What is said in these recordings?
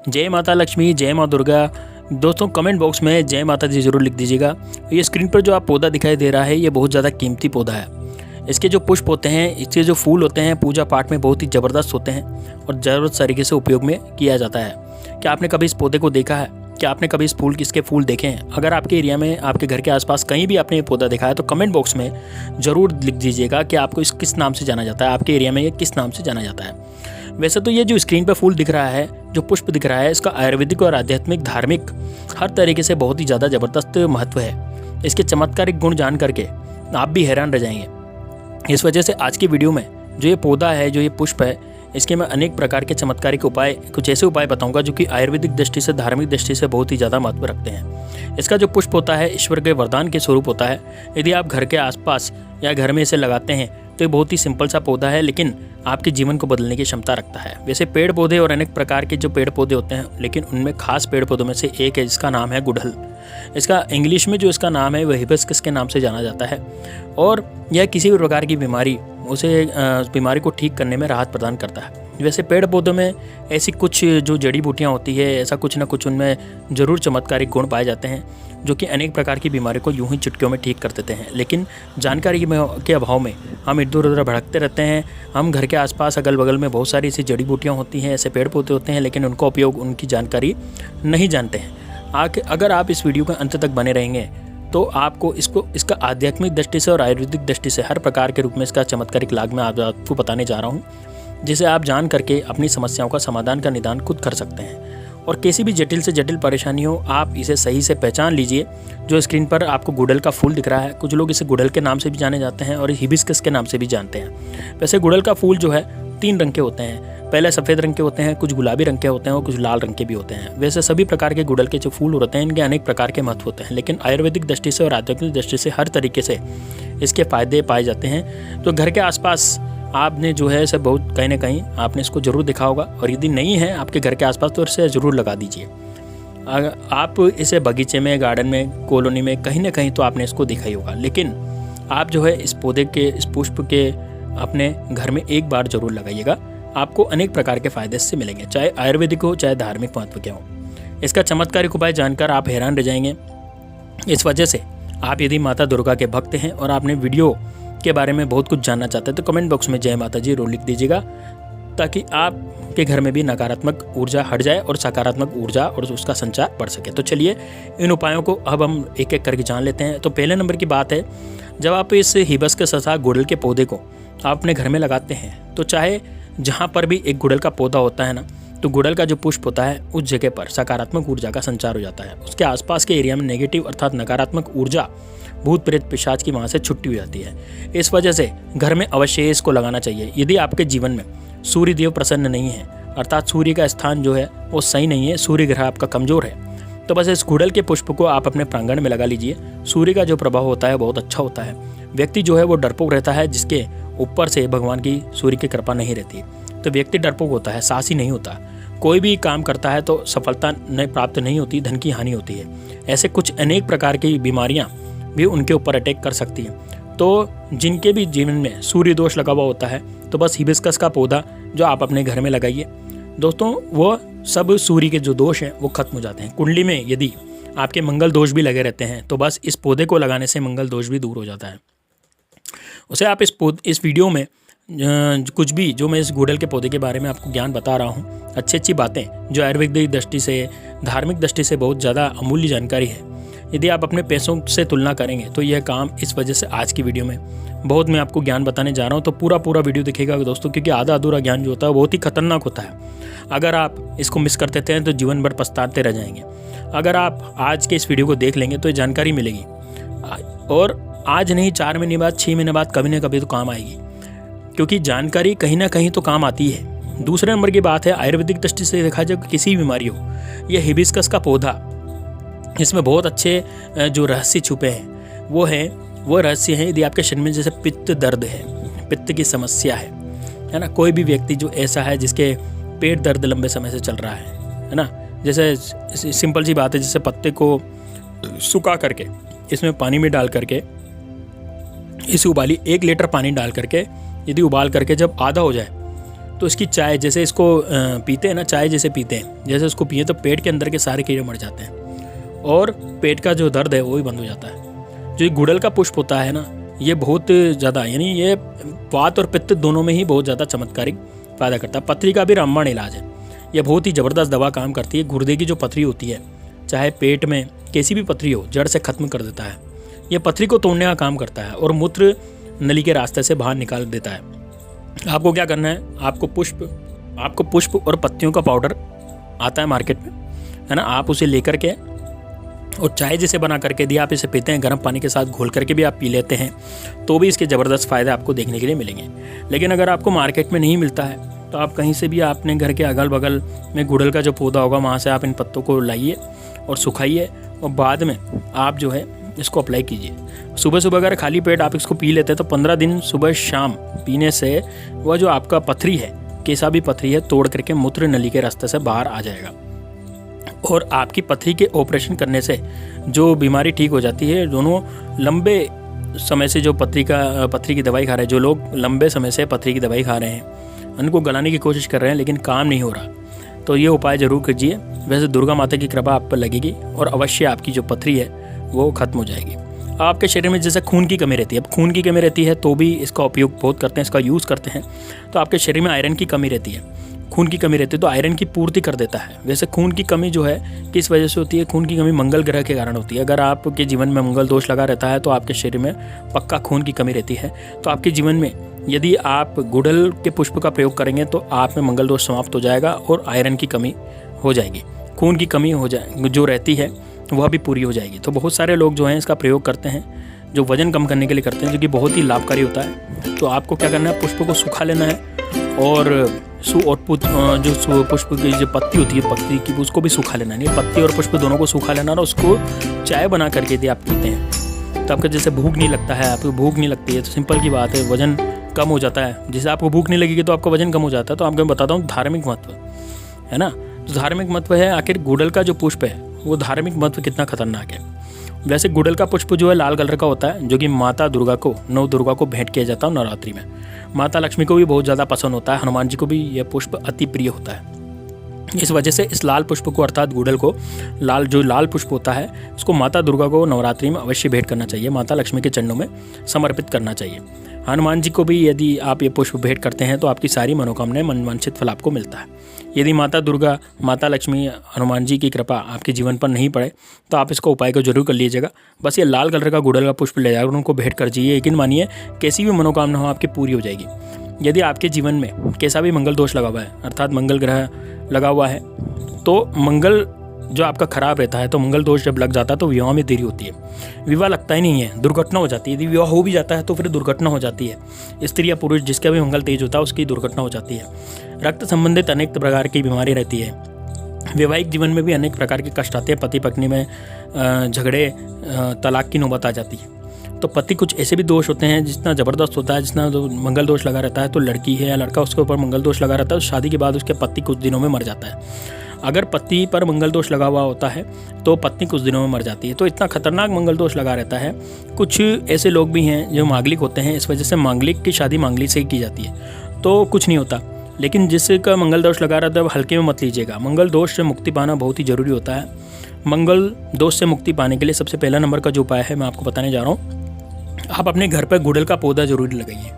जय माता लक्ष्मी, जय माँ दुर्गा। दोस्तों कमेंट बॉक्स में जय माता दी जरूर लिख दीजिएगा। ये स्क्रीन पर जो आप पौधा दिखाई दे रहा है ये बहुत ज़्यादा कीमती पौधा है। इसके जो पुष्प होते हैं, इसके जो फूल होते हैं पूजा पाठ में बहुत ही ज़बरदस्त होते हैं और ज़बरदस्त तरीके से उपयोग में किया जाता है। क्या आपने कभी इस पौधे को देखा है? क्या आपने कभी इसके फूल देखे हैं? अगर आपके एरिया में, आपके घर के आसपास कहीं भी आपने ये पौधा देखा है तो कमेंट बॉक्स में ज़रूर लिख दीजिएगा कि आपको इस किस नाम से जाना जाता है, आपके एरिया में ये किस नाम से जाना जाता है। वैसे तो ये जो स्क्रीन पर फूल दिख रहा है, जो पुष्प दिख रहा है, इसका आयुर्वेदिक और आध्यात्मिक, धार्मिक हर तरीके से बहुत ही ज़्यादा ज़बरदस्त महत्व है। इसके चमत्कारिक गुण जान करके आप भी हैरान रह जाएंगे। इस वजह से आज की वीडियो में जो ये पौधा है, जो ये पुष्प है, इसके मैं अनेक प्रकार के चमत्कारिक उपाय, कुछ ऐसे उपाय बताऊंगा जो कि आयुर्वेदिक दृष्टि से, धार्मिक दृष्टि से बहुत ही ज़्यादा महत्व रखते हैं। इसका जो पुष्प होता है ईश्वर के वरदान के स्वरूप होता है। यदि आप घर के आसपास या घर में इसे लगाते हैं तो ये बहुत ही सिंपल सा पौधा है, लेकिन आपके जीवन को बदलने की क्षमता रखता है। वैसे पेड़ पौधे और अनेक प्रकार के जो पेड़ पौधे होते हैं, लेकिन उनमें खास पेड़ पौधों में से एक है जिसका नाम है गुड़हल। इसका इंग्लिश में जो इसका नाम है वह हिबिस्कस के नाम से जाना जाता है और यह किसी भी प्रकार की बीमारी, उसे बीमारी को ठीक करने में राहत प्रदान करता है। वैसे पेड़ पौधों में ऐसी कुछ जो जड़ी बूटियाँ होती है, ऐसा कुछ ना कुछ उनमें ज़रूर चमत्कारिक गुण पाए जाते हैं जो कि अनेक प्रकार की बीमारी को यूं ही चुटकियों में ठीक कर देते हैं। लेकिन जानकारी के अभाव में हम इधर उधर भटकते रहते हैं। हम घर के आसपास अगल बगल में बहुत सारी ऐसी जड़ी बूटियाँ होती हैं, ऐसे पेड़ पौधे होते हैं, लेकिन उनका उपयोग, उनकी जानकारी नहीं जानते हैं। अगर आप इस वीडियो के अंत तक बने रहेंगे तो आपको इसका आध्यात्मिक दृष्टि से और आयुर्वेदिक दृष्टि से हर प्रकार के रूप में इसका चमत्कारिक लाभ मैं आपको बताने जा रहा हूँ, जिसे आप जान करके अपनी समस्याओं का समाधान का निदान खुद कर सकते हैं। और किसी भी जटिल से जटिल परेशानी हो, आप इसे सही से पहचान लीजिए। जो स्क्रीन पर आपको गुड़हल का फूल दिख रहा है, कुछ लोग इसे गुड़हल के नाम से भी जाने जाते हैं और हिबिस्कस के नाम से भी जानते हैं। वैसे गुड़हल का फूल जो है 3 रंग के होते हैं। पहले सफ़ेद रंग के होते हैं, कुछ गुलाबी रंग के होते हैं और कुछ लाल रंग के भी होते हैं। वैसे सभी प्रकार के गुड़हल के जो फूल होते हैं इनके अनेक प्रकार के महत्व होते हैं, लेकिन आयुर्वेदिक दृष्टि से और आध्यात्मिक दृष्टि से हर तरीके से इसके फायदे पाए जाते हैं। तो घर के आसपास आपने जो है इसे बहुत कहीं ना कहीं आपने इसको ज़रूर देखा होगा, और यदि नहीं है आपके घर के आसपास तो इसे ज़रूर लगा दीजिए। आप इसे बगीचे में, गार्डन में, कॉलोनी में कहीं ना कहीं तो आपने इसको देखा ही होगा, लेकिन आप जो है इस पौधे के, इस पुष्प के अपने घर में एक बार ज़रूर लगाइएगा। आपको अनेक प्रकार के फ़ायदे इससे मिलेंगे, चाहे आयुर्वेदिक हो चाहे धार्मिक महत्व के हो। इसका चमत्कारिक उपाय जानकर आप हैरान रह जाएंगे। इस वजह से आप यदि माता दुर्गा के भक्त हैं और आपने वीडियो के बारे में बहुत कुछ जानना चाहते हैं तो कमेंट बॉक्स में जय माता जी जरूर लिख दीजिएगा, ताकि आपके घर में भी नकारात्मक ऊर्जा हट जाए और सकारात्मक ऊर्जा और उसका संचार बढ़ सके। तो चलिए इन उपायों को अब हम एक एक करके जान लेते हैं। तो पहले नंबर की बात है, जब आप इस हिबिस्कस तथा गुड़हल के पौधे को आप अपने घर में लगाते हैं तो चाहे जहाँ पर भी एक गुड़हल का पौधा होता है ना, तो गुड़हल का जो पुष्प होता है उस जगह पर सकारात्मक ऊर्जा का संचार हो जाता है। उसके आसपास के एरिया में नेगेटिव अर्थात नकारात्मक ऊर्जा, भूत प्रेत पिशाच की वहाँ से छुट्टी हो जाती है। इस वजह से घर में अवश्य इसको लगाना चाहिए। यदि आपके जीवन में सूर्य देव प्रसन्न नहीं है, अर्थात सूर्य का स्थान जो है वो सही नहीं है, सूर्य ग्रह आपका कमज़ोर है, तो बस इस गुड़हल के पुष्प को आप अपने प्रांगण में लगा लीजिए। सूर्य का जो प्रभाव होता है बहुत अच्छा होता है। व्यक्ति जो है वो डरपोक रहता है, जिसके ऊपर से भगवान की, सूर्य की कृपा नहीं रहती, तो व्यक्ति डरपोक होता है, साहसी नहीं होता। कोई भी काम करता है तो सफलता प्राप्त नहीं होती, धन की हानि होती है। ऐसे कुछ अनेक प्रकार की बीमारियां भी उनके ऊपर अटैक कर सकती हैं। तो जिनके भी जीवन में सूर्य दोष लगा हुआ होता है तो बस हिबिस्कस का पौधा जो आप अपने घर में लगाइए दोस्तों, वो सब सूर्य के जो दोष हैं वो खत्म हो जाते हैं। कुंडली में यदि आपके मंगल दोष भी लगे रहते हैं तो बस इस पौधे को लगाने से मंगल दोष भी दूर हो जाता है। उसे आप इस वीडियो में कुछ भी जो मैं इस गुड़हल के पौधे के बारे में आपको ज्ञान बता रहा हूँ, अच्छी बातें जो आयुर्वेदिक दृष्टि से, धार्मिक दृष्टि से बहुत ज़्यादा अमूल्य जानकारी है, यदि आप अपने पैसों से तुलना करेंगे तो यह काम, इस वजह से आज की वीडियो में बहुत मैं आपको ज्ञान बताने जा रहा हूँ। तो पूरा वीडियो देखिएगा दोस्तों, क्योंकि आधा अधूरा ज्ञान जो होता है बहुत ही खतरनाक होता है। अगर आप इसको मिस कर देते हैं तो जीवन भर पछताते रह जाएंगे। अगर आप आज के इस वीडियो को देख लेंगे तो ये जानकारी मिलेगी, और आज नहीं 4 महीने बाद, 6 महीने बाद कभी ना कभी तो काम आएगी, क्योंकि जानकारी कहीं ना कहीं तो काम आती है। दूसरे नंबर की बात है, आयुर्वेदिक दृष्टि से देखा जाए किसी भी बीमारी हो, यह हिबिस्कस का पौधा, इसमें बहुत अच्छे जो रहस्य छुपे हैं वो रहस्य हैं। यदि आपके शरीर में जैसे पित्त दर्द है, पित्त की समस्या है ना, कोई भी व्यक्ति जो ऐसा है जिसके पेट दर्द लंबे समय से चल रहा है ना, जैसे सिंपल सी बात है, जैसे पत्ते को सुखा करके इसमें पानी में डाल करके इसे उबाली, 1 लीटर पानी डाल करके यदि उबाल करके जब आधा हो जाए तो इसकी चाय जैसे इसको पीते हैं ना, चाय जैसे पीते हैं, जैसे उसको पिए तो पेट के अंदर के सारे कीड़े मर जाते हैं और पेट का जो दर्द है वो भी बंद हो जाता है। जो ये गुड़हल का पुष्प होता है ना, ये बहुत ज़्यादा, यानी ये वात और पित्त दोनों में ही बहुत ज़्यादा चमत्कारिक फायदा करता है। पथरी का भी रामबाण इलाज है। यह बहुत ही ज़बरदस्त दवा काम करती है। गुर्दे की जो पथरी होती है, चाहे पेट में कैसी भी पथरी हो, जड़ से ख़त्म कर देता है। यह पथरी को तोड़ने का काम करता है और मूत्र नली के रास्ते से बाहर निकाल देता है। आपको क्या करना है, आपको पुष्प और पत्तियों का पाउडर आता है मार्केट में, है ना, आप उसे लेकर के और चाय जैसे बना करके यदि आप इसे पीते हैं, गर्म पानी के साथ घोल करके भी आप पी लेते हैं, तो भी इसके ज़बरदस्त फ़ायदे आपको देखने के लिए मिलेंगे। लेकिन अगर आपको मार्केट में नहीं मिलता है तो आप कहीं से भी अपने घर के अगल बगल में गुड़हल का जो पौधा होगा वहाँ से आप इन पत्तों को लाइए और सुखाइए और बाद में आप जो है इसको अप्लाई कीजिए। सुबह सुबह अगर खाली पेट आप इसको पी लेते हैं तो 15 दिन सुबह शाम पीने से वह जो आपका पथरी है, कैसा भी पथरी है, तोड़ करके मूत्र नली के रास्ते से बाहर आ जाएगा और आपकी पथरी के ऑपरेशन करने से जो बीमारी ठीक हो जाती है। दोनों लंबे समय से जो पथरी की दवाई खा रहे हैं, जो लोग लंबे समय से पथरी की दवाई खा रहे हैं, उनको गलाने की कोशिश कर रहे हैं लेकिन काम नहीं हो रहा, तो ये उपाय ज़रूर कीजिए। वैसे दुर्गा माता की कृपा आप पर लगेगी और अवश्य आपकी जो पथरी है वो ख़त्म हो जाएगी। आपके शरीर में जैसे खून की कमी रहती है, अब खून की कमी रहती है तो भी इसका उपयोग बहुत करते हैं, इसका यूज़ करते हैं। तो आपके शरीर में आयरन की कमी रहती है, खून की कमी रहती है, तो आयरन की पूर्ति कर देता है। वैसे खून की कमी जो है किस वजह से होती है, खून की कमी मंगल ग्रह के कारण होती है। अगर आपके जीवन में मंगल दोष लगा रहता है तो आपके शरीर में पक्का खून की कमी रहती है। तो आपके जीवन में यदि आप गुड़हल के पुष्प का प्रयोग करेंगे तो आप में मंगल दोष समाप्त हो जाएगा और आयरन की कमी हो जाएगी, खून की कमी हो जाए जो रहती है वह भी पूरी हो जाएगी। तो बहुत सारे लोग जो हैं इसका प्रयोग करते हैं, जो वजन कम करने के लिए करते हैं, जो कि बहुत ही लाभकारी होता है। तो आपको क्या करना है, पुष्प को सुखा लेना है और जो पुष्प की जो पत्ती होती है, पत्ती की उसको भी सुखा लेना है। पत्ती और पुष्प दोनों को सुखा लेना और उसको चाय बना करके यदि आप पीते हैं तो आपका जैसे भूख नहीं लगता है, आपको भूख नहीं लगती है तो सिंपल की बात है, वजन कम हो जाता है। जैसे आपको भूख नहीं लगेगी तो आपका वजन कम हो जाता है। तो आपको मैं बताता हूँ धार्मिक महत्व, है ना। तो धार्मिक महत्व है, आखिर गुड़हल का जो पुष्प है वो धार्मिक महत्व कितना खतरनाक है। वैसे गुड़हल का पुष्प जो है लाल कलर का होता है, जो कि माता दुर्गा को, नव दुर्गा को भेंट किया जाता है नवरात्रि में। माता लक्ष्मी को भी बहुत ज़्यादा पसंद होता है, हनुमान जी को भी यह पुष्प अति प्रिय होता है। इस वजह से इस लाल पुष्प को, अर्थात गुड़हल को, लाल पुष्प होता है, उसको माता दुर्गा को नवरात्रि में अवश्य भेंट करना चाहिए, माता लक्ष्मी के चरणों में समर्पित करना चाहिए। हनुमान जी को भी यदि आप ये पुष्प भेंट करते हैं तो आपकी सारी मनोकामनाएं, मनवांछित फल आपको मिलता है। यदि माता दुर्गा, माता लक्ष्मी, हनुमान जी की कृपा आपके जीवन पर नहीं पड़े तो आप इसका उपाय को जरूर कर लीजिएगा। बस ये लाल कलर का गुड़हल का पुष्प ले जाकर उनको भेंट कर दीजिए, यकीन मानिए कैसी भी मनोकामना हो आपकी पूरी हो जाएगी। यदि आपके जीवन में कैसा भी मंगल दोष लगा हुआ है, अर्थात मंगल ग्रह लगा हुआ है, तो मंगल जो आपका खराब रहता है, तो मंगल दोष जब लग जाता है तो विवाह में देरी होती है, विवाह लगता ही नहीं है, दुर्घटना हो जाती है। यदि विवाह हो भी जाता है तो फिर दुर्घटना हो जाती है। स्त्री या पुरुष जिसका भी मंगल तेज होता है उसकी दुर्घटना हो जाती है। रक्त संबंधित अनेक प्रकार की बीमारी रहती है। वैवाहिक जीवन में भी अनेक प्रकार के कष्ट आते हैं। पति पत्नी में झगड़े, तलाक की नौबत आ जाती है। तो पति कुछ ऐसे भी दोष होते हैं, जितना ज़बरदस्त होता है, जितना मंगल दोष लगा रहता है, तो लड़की है या लड़का उसके ऊपर मंगल दोष लगा रहता है तो शादी के बाद उसके पति कुछ दिनों में मर जाता है। अगर पति पर मंगल दोष लगा हुआ होता है तो पत्नी कुछ दिनों में मर जाती है। तो इतना खतरनाक मंगल दोष लगा रहता है। कुछ ऐसे लोग भी हैं जो मांगलिक होते हैं, इस वजह से मांगलिक की शादी मांगलिक से ही की जाती है तो कुछ नहीं होता। लेकिन जिसका मंगल दोष लगा रहता है वो हल्के में मत लीजिएगा। मंगल दोष से मुक्ति पाना बहुत ही ज़रूरी होता है। मंगल दोष से मुक्ति पाने के लिए सबसे पहला नंबर का जो उपाय है मैं आपको बताने जा रहा हूँ। आप अपने घर पर गुड़हल का पौधा जरूर लगाइए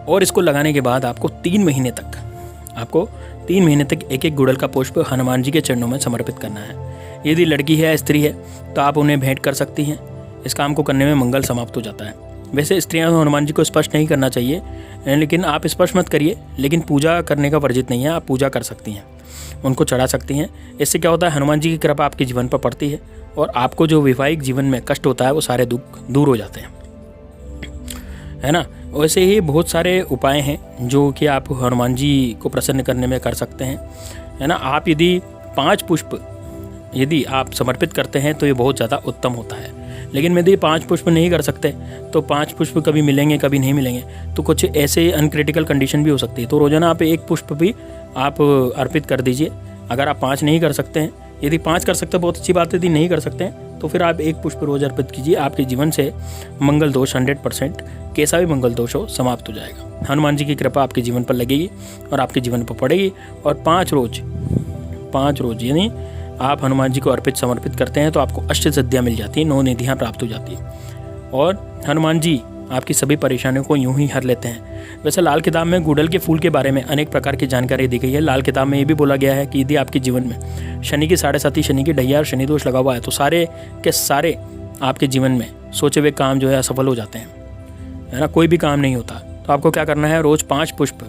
और इसको लगाने के बाद आपको 3 महीने तक एक एक गुड़हल का पुष्प हनुमान जी के चरणों में समर्पित करना है। यदि लड़की है या स्त्री है तो आप उन्हें भेंट कर सकती हैं। इस काम को करने में मंगल समाप्त हो जाता है। वैसे स्त्रियां हनुमान जी को स्पर्श नहीं करना चाहिए, लेकिन आप स्पर्श मत करिए, लेकिन पूजा करने का वर्जित नहीं है। आप पूजा कर सकती हैं, उनको चढ़ा सकती हैं। इससे क्या होता है, हनुमान जी की कृपा आपके जीवन पर पड़ती है और आपको जो वैवाहिक जीवन में कष्ट होता है वो सारे दुख दूर हो जाते हैं, है ना। वैसे ही बहुत सारे उपाय हैं जो कि आप हनुमान जी को प्रसन्न करने में कर सकते हैं, है ना। आप यदि 5 पुष्प यदि आप समर्पित करते हैं तो ये बहुत ज़्यादा उत्तम होता है। लेकिन यदि 5 पुष्प नहीं कर सकते तो 5 पुष्प कभी मिलेंगे कभी नहीं मिलेंगे, तो कुछ ऐसे अनक्रिटिकल कंडीशन भी हो सकती है। तो रोज़ाना आप 1 पुष्प भी आप अर्पित कर दीजिए। अगर आप 5 नहीं कर सकते हैं, यदि 5 कर सकते हैं बहुत अच्छी बात है, यदि नहीं कर सकते हैं तो फिर आप एक पुष्प रोज अर्पित कीजिए, आपके जीवन से मंगल दोष 100% कैसा भी मंगल दोष हो समाप्त हो जाएगा। हनुमान जी की कृपा आपके जीवन पर लगेगी और आपके जीवन पर पड़ेगी। और 5 रोज यानी आप हनुमान जी को अर्पित समर्पित करते हैं तो आपको अष्ट सिद्धियाँ मिल जाती हैं, 9 निधियाँ प्राप्त हो जाती हैं और हनुमान जी आपकी सभी परेशानियों को यूं ही हर लेते हैं। वैसे लाल किताब में गुड़हल के फूल के बारे में अनेक प्रकार की जानकारी दी गई है। लाल किताब में ये भी बोला गया है कि यदि आपके जीवन में शनि की 7.5 शनि की ढैया और शनि दोष लगा हुआ है तो सारे के सारे आपके जीवन में सोचे हुए काम जो है असफल हो जाते हैं, है ना, कोई भी काम नहीं होता। तो आपको क्या करना है, रोज़ 5 पुष्प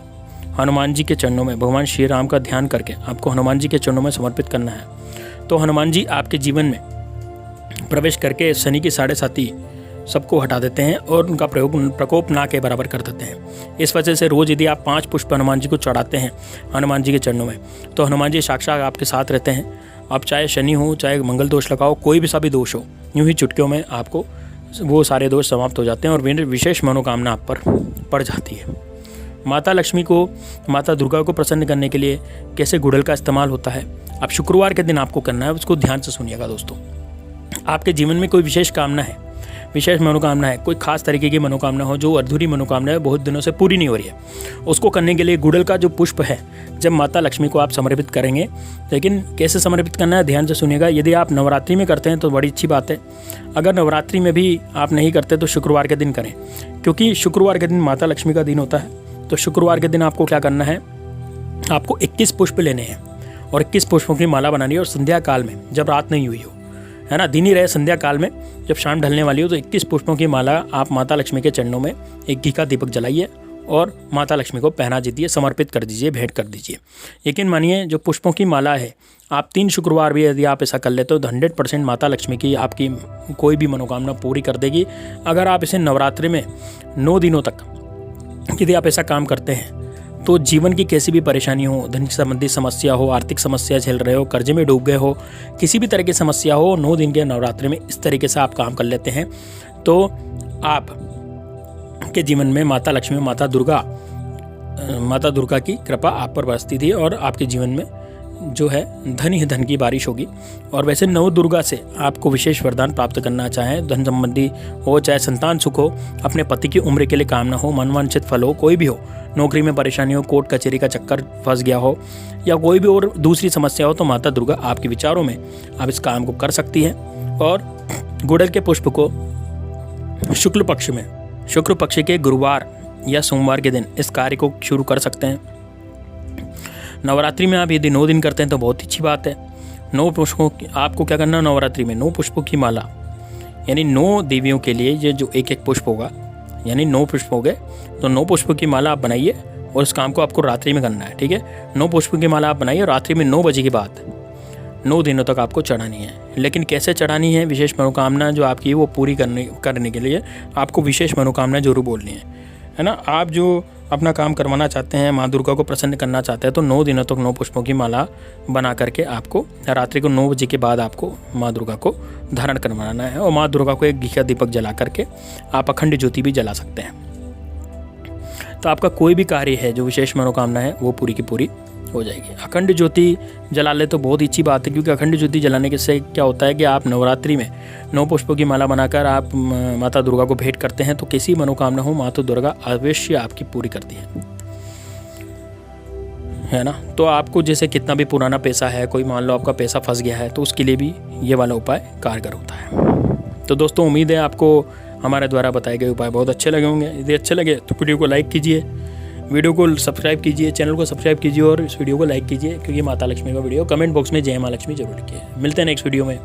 हनुमान जी के चरणों में भगवान श्री राम का ध्यान करके आपको हनुमान जी के चरणों में समर्पित करना है। तो हनुमान जी आपके जीवन में प्रवेश करके शनि की 7.5 सबको हटा देते हैं और उनका प्रकोप ना के बराबर कर देते हैं। इस वजह से रोज़ यदि आप 5 पुष्प हनुमान जी को चढ़ाते हैं हनुमान जी के चरणों में तो हनुमान जी साक्षात आपके साथ रहते हैं। आप चाहे शनि हो, चाहे मंगल दोष लगाओ, कोई भी सा भी दोष हो, यूँ ही चुटकियों में आपको वो सारे दोष समाप्त हो जाते हैं और विशेष मनोकामना आप पर पड़ जाती है। माता लक्ष्मी को, माता दुर्गा को प्रसन्न करने के लिए कैसे गुड़हल का इस्तेमाल होता है, अब शुक्रवार के दिन आपको करना है, उसको ध्यान से सुनिएगा दोस्तों। आपके जीवन में कोई विशेष कामना है, विशेष मनोकामना है, कोई खास तरीके की मनोकामना हो जो अधूरी मनोकामना है, बहुत दिनों से पूरी नहीं हो रही है, उसको करने के लिए गुड़हल का जो पुष्प है जब माता लक्ष्मी को आप समर्पित करेंगे, लेकिन कैसे समर्पित करना है ध्यान से सुनिएगा। यदि आप नवरात्रि में करते हैं तो बड़ी अच्छी बात है, अगर नवरात्रि में भी आप नहीं करते तो शुक्रवार के दिन करें, क्योंकि शुक्रवार के दिन माता लक्ष्मी का दिन होता है। तो शुक्रवार के दिन आपको क्या करना है, आपको 21 पुष्प लेने हैं और 21 पुष्पों की माला बनानी है और संध्या काल में, जब रात नहीं हुई हो, है ना, दिन ही रहे, संध्या काल में जब शाम ढलने वाली हो तो 21 पुष्पों की माला आप माता लक्ष्मी के चरणों में एक घी का दीपक जलाइए और माता लक्ष्मी को पहना दीजिए, समर्पित कर दीजिए, भेंट कर दीजिए। यकीन मानिए जो पुष्पों की माला है, आप 3 शुक्रवार भी यदि आप ऐसा कर लेते हो तो 100% माता लक्ष्मी की आपकी कोई भी मनोकामना पूरी कर देगी। अगर आप इसे नवरात्रि में 9 दिनों तक यदि आप ऐसा काम करते हैं तो जीवन की कैसी भी परेशानी हो, धन संबंधी समस्या हो, आर्थिक समस्या झेल रहे हो, कर्जे में डूब गए हो, किसी भी तरह की समस्या हो, 9 दिन के नवरात्रि में इस तरीके से आप काम कर लेते हैं तो आप के जीवन में माता लक्ष्मी, माता दुर्गा की कृपा आप पर बरसती थी और आपके जीवन में जो है धन ही धन की बारिश होगी। और वैसे नव दुर्गा से आपको विशेष वरदान प्राप्त करना चाहें, धन संबंधी हो, चाहे संतान सुख हो, अपने पति की उम्र के लिए कामना हो, मनवांछित फल हो, कोई भी हो, नौकरी में परेशानी हो, कोर्ट कचहरी का चक्कर फंस गया हो या कोई भी और दूसरी समस्या हो तो माता दुर्गा आपके विचारों में आप इस काम को कर सकती है। और गुड़हल के पुष्प को शुक्ल पक्ष के गुरुवार या सोमवार के दिन इस कार्य को शुरू कर सकते हैं। नवरात्रि में आप यदि 9 दिन करते हैं तो बहुत अच्छी बात है। 9 पुष्पों की आपको क्या करना है, नवरात्रि में 9 पुष्पों की माला, यानी 9 देवियों के लिए ये जो एक पुष्प होगा, यानी 9 पुष्प हो गए तो 9 पुष्पों की माला आप बनाइए और इस काम को आपको रात्रि में करना है, ठीक है। 9 पुष्पों की माला आप बनाइए और रात्रि में 9 बजे के बाद 9 दिनों तक आपको चढ़ानी है। लेकिन कैसे चढ़ानी है, विशेष मनोकामना जो आपकी है वो पूरी करने के लिए आपको विशेष मनोकामना जरूर बोलनी है ना। आप जो अपना काम करवाना चाहते हैं, माँ दुर्गा को प्रसन्न करना चाहते हैं तो 9 दिनों तक 9 पुष्पों की माला बना करके आपको रात्रि को 9 बजे के बाद आपको माँ दुर्गा को धारण करवाना है और माँ दुर्गा को एक घी का दीपक जला करके आप अखंड ज्योति भी जला सकते हैं। तो आपका कोई भी कार्य है जो विशेष मनोकामना है वो पूरी की पूरी हो जाएगी। अखंड ज्योति जला ले तो बहुत अच्छी बात है, क्योंकि अखंड ज्योति जलाने के से क्या होता है कि आप नवरात्रि में 9 पुष्पों की माला बनाकर आप माता दुर्गा को भेंट करते हैं तो किसी मनोकामना हो माता दुर्गा अवश्य आपकी पूरी करती है ना। तो आपको जैसे कितना भी पुराना पैसा है, कोई मान लो आपका पैसा फंस गया है तो उसके लिए भी ये वाला उपाय कारगर होता है। तो दोस्तों उम्मीद है आपको हमारे द्वारा बताए गए उपाय बहुत अच्छे लगे होंगे। यदि अच्छे लगे तो वीडियो को लाइक कीजिए, वीडियो को सब्सक्राइब कीजिए, चैनल को सब्सक्राइब कीजिए और इस वीडियो को लाइक कीजिए, क्योंकि माता लक्ष्मी का वीडियो। कमेंट बॉक्स में जय माँ लक्ष्मी जरूर लिखिए। मिलते हैं नेक्स्ट वीडियो में।